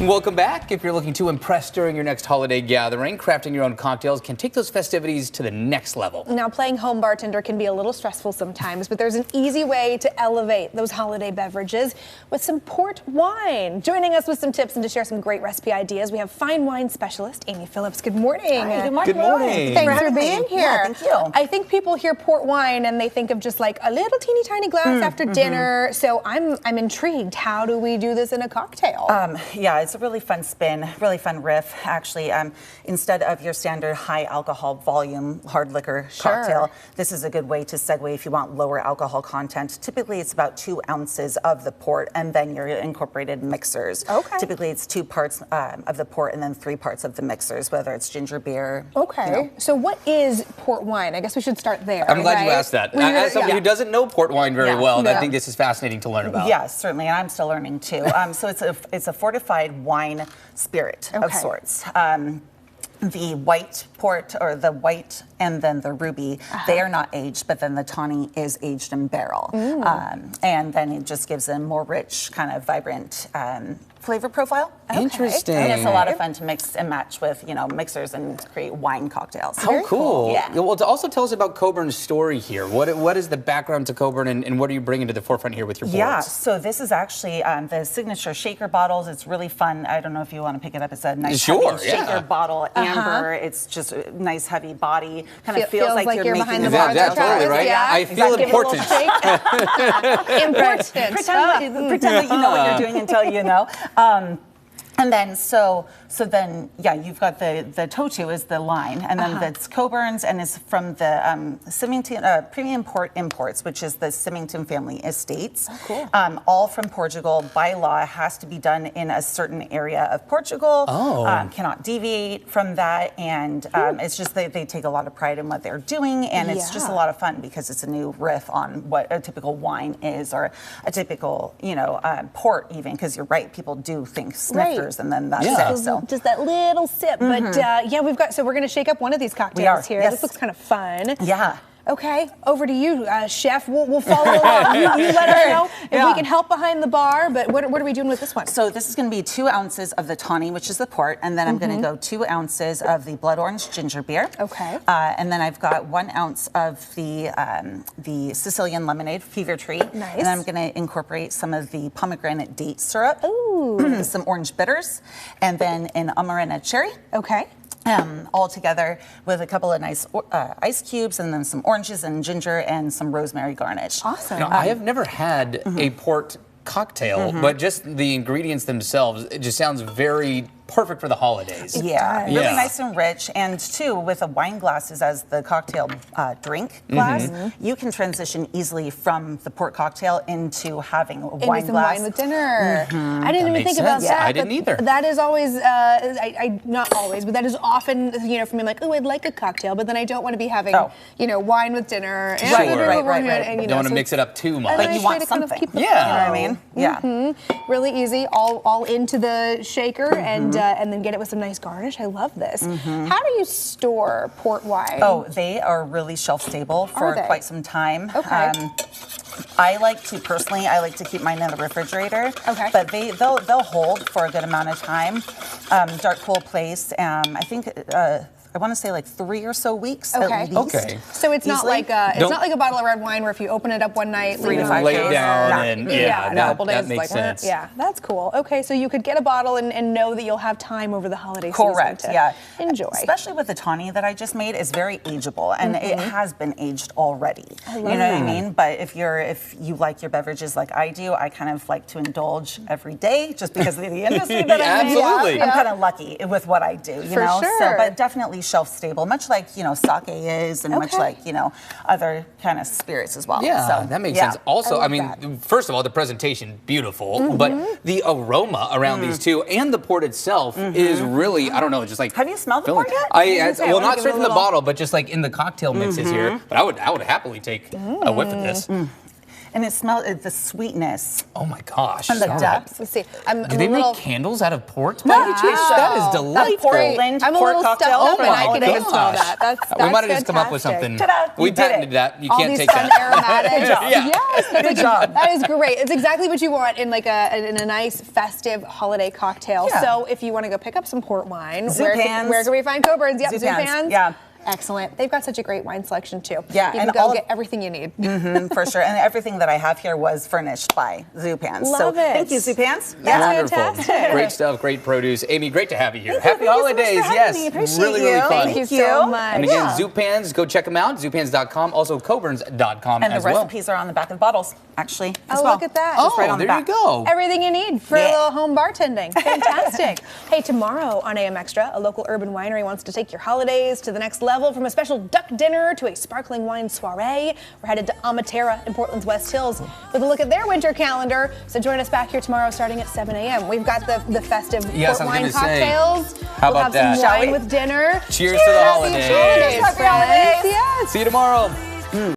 Welcome back. If you're looking to impress during your next holiday gathering, crafting your own cocktails can take those festivities to the next level. Now, playing home bartender can be a little stressful sometimes, but there's an easy way to elevate those holiday beverages with some port wine. Joining us with some tips and to share some great recipe ideas, we have fine wine specialist Amy Phillips. Good morning. Hi, good morning. Good morning. Thanks for being here. Yeah, thank you. I think people hear port wine and they think of just like a little teeny tiny glass after dinner. So I'm intrigued. How do we do this in a cocktail? Yeah, it's a really fun spin, really fun riff. Actually, instead of your standard high alcohol volume hard liquor cocktail, this is a good way to segue if you want lower alcohol content. Typically, it's about 2 ounces of the port and then your incorporated mixers. Okay. Typically, it's 2 parts of the port and then 3 parts of the mixers, whether it's ginger beer. Okay. You know. So what is port wine? I guess we should start there. I'm glad right? you asked that. Well, As somebody who doesn't know port wine very well, I Yeah. think this is fascinating to learn about. Yes, certainly, and I'm still learning too. So it's a fortified wine spirit of Okay. sorts. The white port, or the white and then the ruby, they are not aged, but then the tawny is aged in barrel. And then it just gives a more rich, kind of vibrant flavor profile. Interesting. And it's a lot of fun to mix and match with, mixers and create wine cocktails. How cool. Yeah. Well, to also tell us about Cockburn's story here. What is the background to Cockburn and what are you bringing to the forefront here with your boards? Yeah, so this is actually the signature shaker bottles. It's really fun. I don't know if you want to pick it up. It's a nice heavy shaker bottle, amber. It's just a nice heavy body. Kind of feels like you're making behind the bar. bar. Yeah, totally, right? Yeah. I feel important. Important. Pretend that you know what you're doing until you know. And then you've got the Totu is the line, and then that's Cockburns, and is from the Symington Premium Port Imports, which is the Symington family estates. Oh, cool. All from Portugal. By law, has to be done in a certain area of Portugal. Cannot deviate from that, and it's just they take a lot of pride in what they're doing, and it's just a lot of fun because it's a new riff on what a typical wine is, or a typical port even, because you're right, people do think snifters. And then that's it. So just that little sip. But so we're going to shake up one of these cocktails here. Yes. This looks kind of fun. Yeah. Okay, over to you, chef. We'll follow along. You let us know if we can help behind the bar. But what are we doing with this one? So this is going to be 2 ounces of the tawny, which is the port, and then I'm going to go 2 ounces of the blood orange ginger beer. Okay. And then I've got 1 ounce of the Sicilian lemonade, Fever Tree. Nice. And I'm going to incorporate some of the pomegranate date syrup. Ooh. Some orange bitters, and then an Amarena cherry. Okay. All together with a couple of nice ice cubes, and then some oranges and ginger and some rosemary garnish. Awesome. Now, I have never had a port cocktail, but just the ingredients themselves, it just sounds very perfect for the holidays. Yeah, really nice and rich. And too, with a wine glasses as the cocktail drink glass, you can transition easily from the port cocktail into having a wine glass. Wine with dinner. I didn't even think about sense. that. I didn't either. That is always, not always, but that is often, for me, like, oh, I'd like a cocktail, but then I don't want to be having, wine with dinner. And Right. And, Don't want to mix it up too much. But you want kind of something. keep the You know what I flow. mean? Yeah. Really easy, all into the shaker, and then get it with some nice garnish. I love this. How do you store port wine? Oh, they are really shelf stable for quite some time. Okay. I like to keep mine in the refrigerator. Okay. But they'll hold for a good amount of time. Dark, cool place. I think I want to say like 3 or so weeks at least. Okay. So it's not like a bottle of red wine where if you open it up one night, 3 to 5 lay days. it down No. and a couple days that it's makes like, sense. Yeah, that's cool. Okay, so you could get a bottle and know that you'll have time over the holiday Correct, season yeah. enjoy. Especially with the tawny that I just made, it's very ageable, and it has been aged already. You know what I mean? But if you like your beverages like I do, I kind of like to indulge every day just because of the industry that I'm in. Absolutely. I'm kind of lucky with what I do, you know? sure. So, but definitely shelf stable, much like, sake is, and much like, other kind of spirits as well. Yeah, So, that makes sense. Also, I mean, that. first of all, the presentation, beautiful, but the aroma around these two and the port itself is really, I don't know, just like... Have you smelled the filling. port yet? Well, not give it straight a from the little- bottle, but just like in the cocktail mixes here. But I would happily take a whiff of this. and it smells the sweetness. Oh my gosh. And the depth. Let's see. Do they make candles out of port? No, That is delightful. Portland I'm a port little cocktail. stuffed up, Oh and I my can even smell gosh. that. That's We might have just come up with fantastic. something. Ta-da, We you did patented it. that. You All can't these take fun that. aromatics. Good job. Yes, that's Good job. That is great. It's exactly what you want in like in a nice festive holiday cocktail. Yeah. So if you want to go pick up some port wine, Zoupans. where can we find Cockburns? Yep, Zoupans. Zoupans. Yeah. Excellent. They've got such a great wine selection too. Yeah, you can and go get everything you need. For sure. And everything that I have here was furnished by Zoupans. Love so it. thank you, Zoupans. That's Wonderful. fantastic. Great stuff, great produce. Amy, great to have you here. Thank you. Happy Thank you so much for holidays. having Yes. me. Appreciate Really, you. really fun. Thank you so much. And again, Yeah. Zoupans, go check them out. Zoupans.com, also Cockburns.com And the as well. recipes are on the back of the bottles, actually, as Oh, well. look at that. Oh, Just right on the there you back. go. Everything you need for a Yeah. little home bartending. Fantastic. Hey, tomorrow on AM Extra, a local urban winery wants to take your holidays to the next level, from a special duck dinner to a sparkling wine soiree. We're headed to Amatera in Portland's West Hills with a look at their winter calendar. So join us back here tomorrow starting at 7 a.m. We've got the festive Yes, port I was wine gonna say. cocktails. How we'll about have some that? wine with dinner. Cheers to the Happy holidays. holidays, Happy friends. holidays. Yes. See you tomorrow.